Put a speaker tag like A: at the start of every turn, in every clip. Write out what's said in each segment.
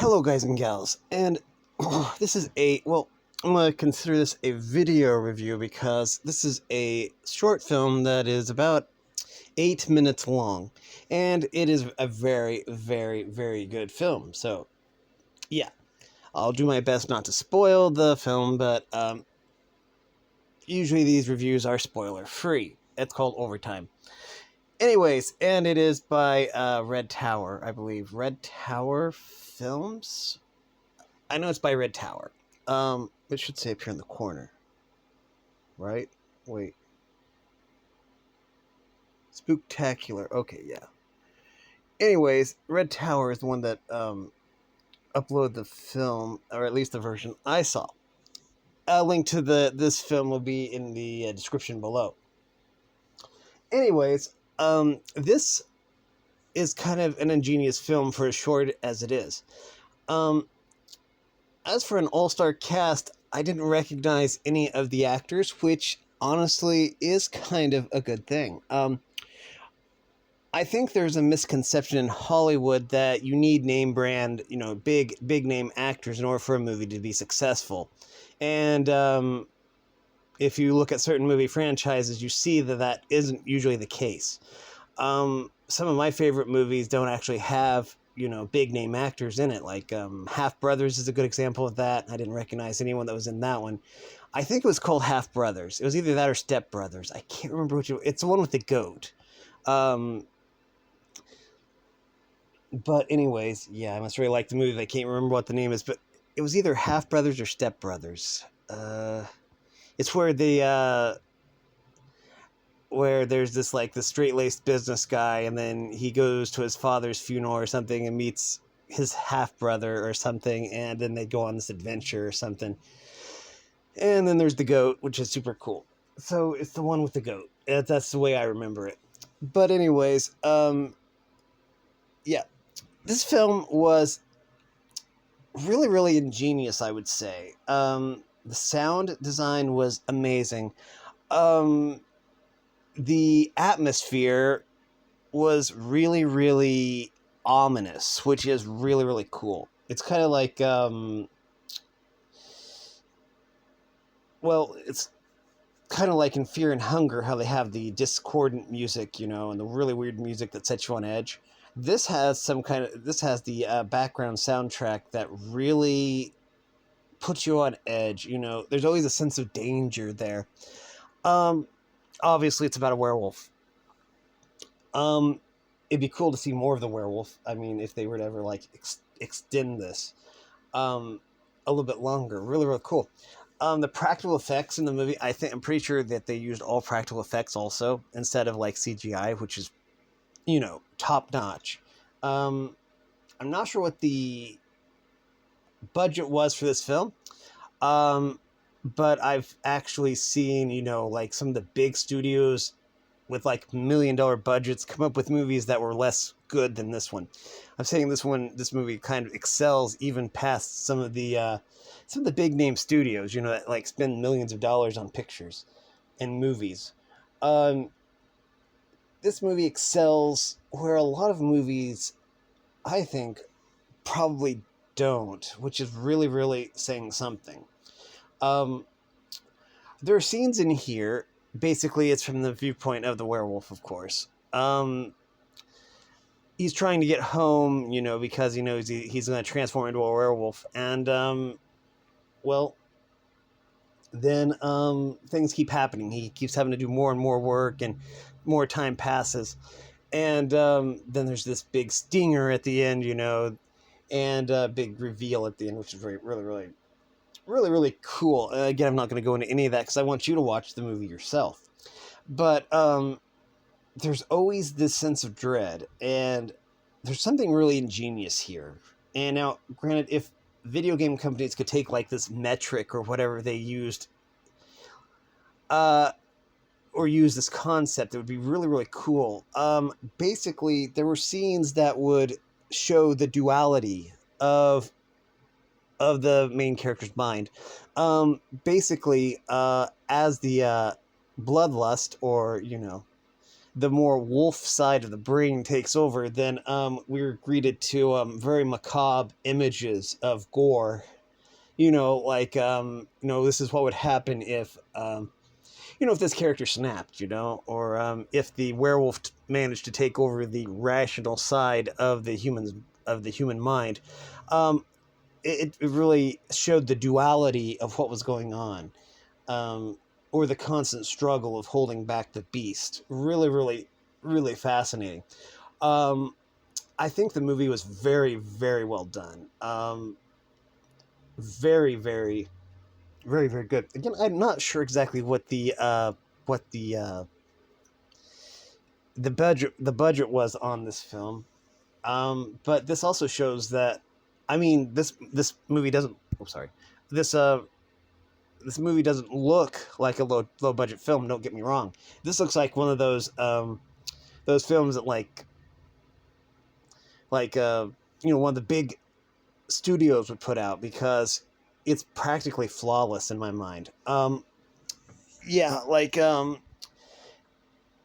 A: Hello guys and gals, and this is I'm going to consider this a video review because this is a short film that is about 8 minutes long, and it is a very, very, very good film. So, yeah, I'll do my best not to spoil the film, but usually these reviews are spoiler free. It's called Overtime. Anyways, and it is by Red Tower, I believe. Red Tower Films? I know it's by Red Tower. It should say up here in the corner. Right? Wait. Spooktacular. Okay, yeah. Anyways, Red Tower is the one that uploaded the film, or at least the version I saw. A link to this film will be in the description below. Anyways, this is kind of an ingenious film for as short as it is. As for an all-star cast, I didn't recognize any of the actors, which honestly is kind of a good thing. I think there's a misconception in Hollywood that you need name brand, big name actors in order for a movie to be successful. And if you look at certain movie franchises, you see that isn't usually the case. Some of my favorite movies don't actually have big name actors in it. Like Half Brothers is a good example of that. I didn't recognize anyone that was in that one. I think it was called Half Brothers. It was either that or Step Brothers. I can't remember which. It's the one with the goat. But anyways, yeah, I must really like the movie. I can't remember what the name is, but it was either Half Brothers or Step Brothers. It's where where there's this the straight-laced business guy, and then he goes to his father's funeral or something and meets his half-brother or something, and then they go on this adventure or something. And then there's the goat, which is super cool. So it's the one with the goat. That's the way I remember it. But anyways, yeah. This film was really, really ingenious, I would say. The sound design was amazing. The atmosphere was really, really ominous, which is really, really cool. It's kind of like, it's kind of like in Fear and Hunger, how they have the discordant music, and the really weird music that sets you on edge. This has the background soundtrack that really puts you on edge. There's always a sense of danger there. Obviously, it's about a werewolf. It'd be cool to see more of the werewolf. I mean, if they were to ever extend this a little bit longer, really, really cool. The practical effects in the movie, I'm pretty sure that they used all practical effects also instead of CGI, which is top notch. I'm not sure what the budget was for this film. But I've actually seen, some of the big studios with $1 million budgets come up with movies that were less good than this one. I'm saying this movie kind of excels even past some of the big name studios, that spend millions of dollars on pictures and movies. This movie excels where a lot of movies, I think, probably don't, which is really, really saying something. There are scenes in here. Basically, it's from the viewpoint of the werewolf, of course. He's trying to get home, because he knows he's going to transform into a werewolf. And, then things keep happening. He keeps having to do more and more work, and more time passes. And then there's this big stinger at the end, and a big reveal at the end, which is really, really, really, really, really cool. Again, I'm not going to go into any of that because I want you to watch the movie yourself. But there's always this sense of dread, and there's something really ingenious here. And now, granted, if video game companies could take this metric or whatever they used, or use this concept, it would be really, really cool. Basically, there were scenes that would show the duality of the main character's mind. Basically, as the bloodlust, or the more wolf side of the brain takes over, then we're greeted to very macabre images of gore. This is what would happen if if this character snapped, or if the werewolf managed to take over the rational side of the human mind. Um, it really showed the duality of what was going on, um, or the constant struggle of holding back the beast. Really, really, really fascinating. Um, I think the movie was very, very well done. Very, very, very, very good. Again, I'm not sure exactly what the budget was on this film. But this also shows that, I mean, this movie doesn't. Oh, sorry. This this movie doesn't look like a low budget film. Don't get me wrong. This looks like one of those films that one of the big studios would put out, because it's practically flawless in my mind. Yeah,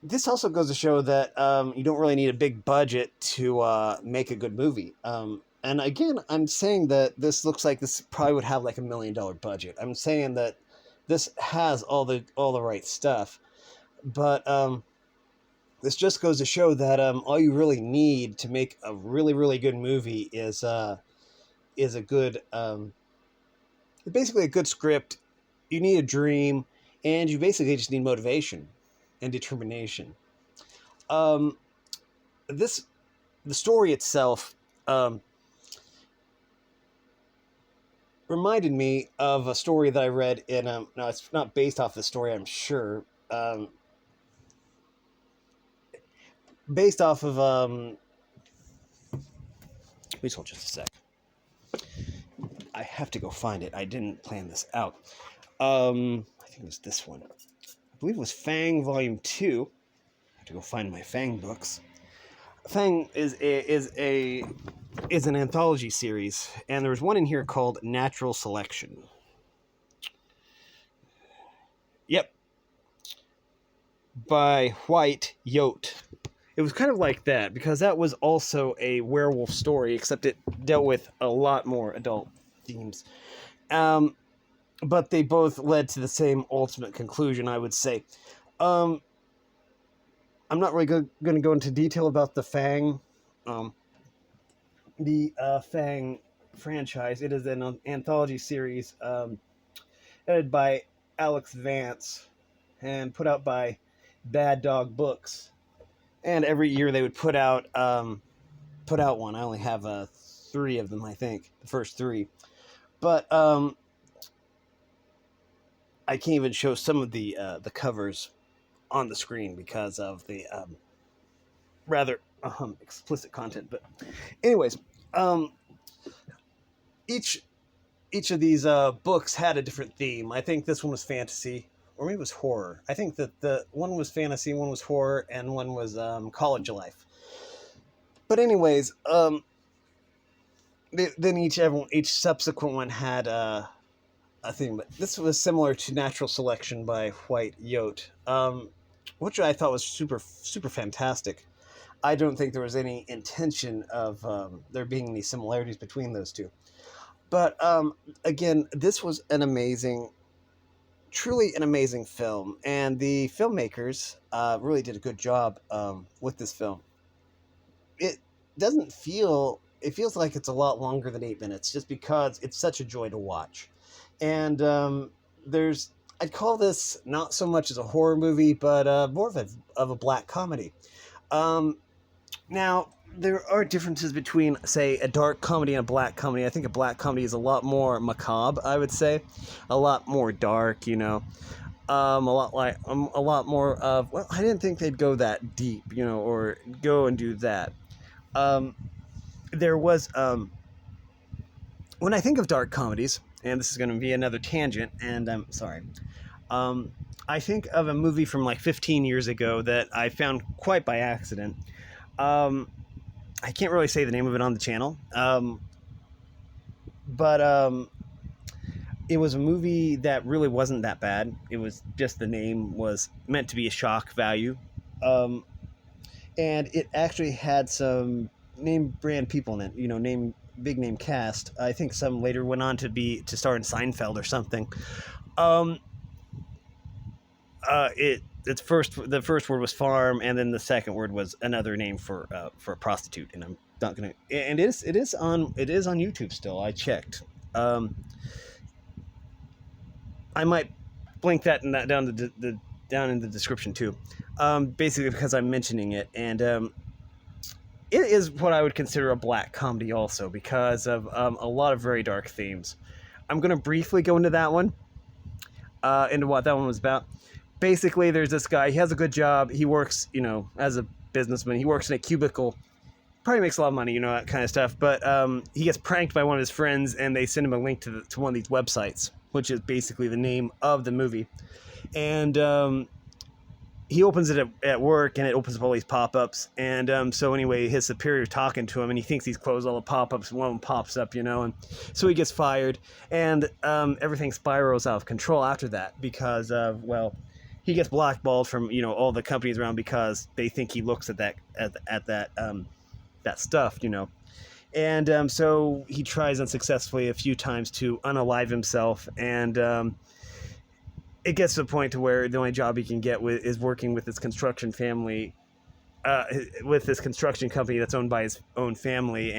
A: this also goes to show that you don't really need a big budget to make a good movie. And again, I'm saying that this looks like this probably would have like $1 million budget. I'm saying that this has all the right stuff, but this just goes to show that all you really need to make a really, really good movie is a good basically a good script. You need a dream, and you basically just need motivation and determination. Um, this The story itself reminded me of a story that I read in no, it's not based off the story, I'm sure. Based off of please hold just a sec. I have to go find it. I didn't plan this out. I think it was this one. I believe it was Fang Volume 2. I have to go find my Fang books. Fang is an anthology series, and there's one in here called Natural Selection. Yep. By White Yote. It was kind of like that, because that was also a werewolf story, except it dealt with a lot more adult themes. But they both led to the same ultimate conclusion, I would say. I'm not really going to go into detail about the Fang. The Fang franchise. It is an anthology series edited by Alex Vance and put out by Bad Dog Books. And every year they would put out one. I only have 3 of them, I think, the first 3. But I can't even show some of the covers on the screen because of the rather explicit content. But anyways, each of these books had a different theme. I think this one was fantasy, or maybe it was horror. I think that the one was fantasy, one was horror, and one was college life. But anyways, then each subsequent one had a theme. But this was similar to Natural Selection by White Yote, which I thought was super, super fantastic. I don't think there was any intention of there being any similarities between those two. But again, this was truly an amazing film, and the filmmakers really did a good job with this film. It it feels like it's a lot longer than 8 minutes, just because it's such a joy to watch. And I'd call this not so much as a horror movie, but more of a black comedy. Now, there are differences between, say, a dark comedy and a black comedy. I think a black comedy is a lot more macabre, I would say. A lot more dark, a lot more of, well, I didn't think they'd go that deep, or go and do that. There was, when I think of dark comedies, and this is going to be another tangent, and I'm sorry, I think of a movie from like 15 years ago that I found quite by accident. I can't really say the name of it on the channel, but it was a movie that really wasn't that bad. It was just, the name was meant to be a shock value. and it actually had some name brand people in it. Name big name cast. I think some later went on to star in Seinfeld or something. Um, it's the first word was farm, and then the second word was another name for a prostitute. And I'm not gonna. And it is on YouTube still. I checked. Um, I might link that and that down the down in the description too. Basically because I'm mentioning it, and it is what I would consider a black comedy also because of a lot of very dark themes. I'm gonna briefly go into that one, into what that one was about. Basically, there's this guy. He has a good job. He works, as a businessman. He works in a cubicle. Probably makes a lot of money, that kind of stuff. But he gets pranked by one of his friends, and they send him a link to one of these websites, which is basically the name of the movie. And he opens it at work, and it opens up all these pop-ups. And so anyway, his superior talking to him, and he thinks he's closed all the pop-ups, and one of them pops up, and so he gets fired. And everything spirals out of control after that because of, well, he gets blackballed from all the companies around because they think he looks at that stuff, and so he tries unsuccessfully a few times to unalive himself, and it gets to the point to where the only job he can get is working with this construction family, with this construction company that's owned by his own family,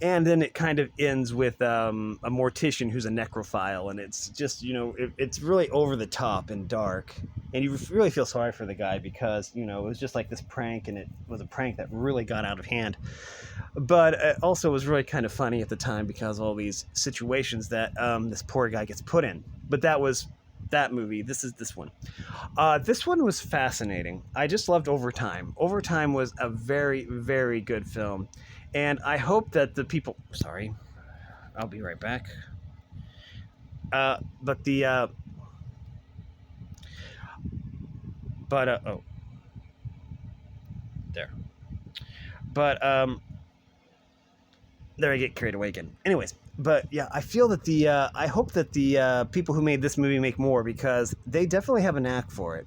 A: and then it kind of ends with a mortician who's a necrophile, and it's just it's really over the top and dark, and you really feel sorry for the guy because it was just like this prank, and it was a prank that really got out of hand, but it also was really kind of funny at the time because of all these situations that this poor guy gets put in. But that was that movie. This is this one. This one was fascinating. I just loved Overtime. Overtime was a very, very good film. And I hope that the people... Sorry. I'll be right back. But the... oh. There. But, there I get carried away again. Anyways, but yeah, I feel that I hope that the people who made this movie make more because they definitely have a knack for it.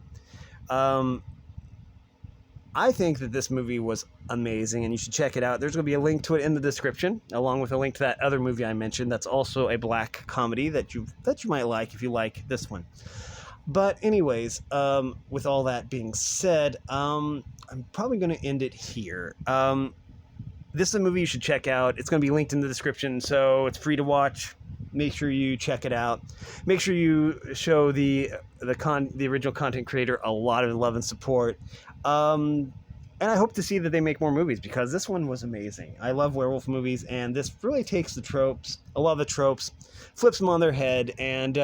A: I think that this movie was amazing, and you should check it out. There's going to be a link to it in the description, along with a link to that other movie I mentioned. That's also a black comedy that you might like if you like this one. But anyways, with all that being said, I'm probably going to end it here. This is a movie you should check out. It's going to be linked in the description, so it's free to watch. Make sure you check it out. Make sure you show the original content creator a lot of love and support. And I hope to see that they make more movies because this one was amazing. I love werewolf movies, and this really takes a lot of the tropes, flips them on their head, and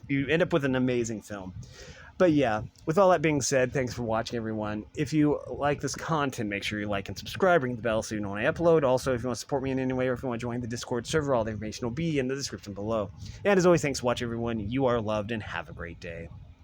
A: you end up with an amazing film. But yeah, with all that being said, thanks for watching, everyone. If you like this content, make sure you like and subscribe, ring the bell so you know when I upload. Also, if you want to support me in any way or if you want to join the Discord server, all the information will be in the description below. And as always, thanks for watching, everyone. You are loved, and have a great day.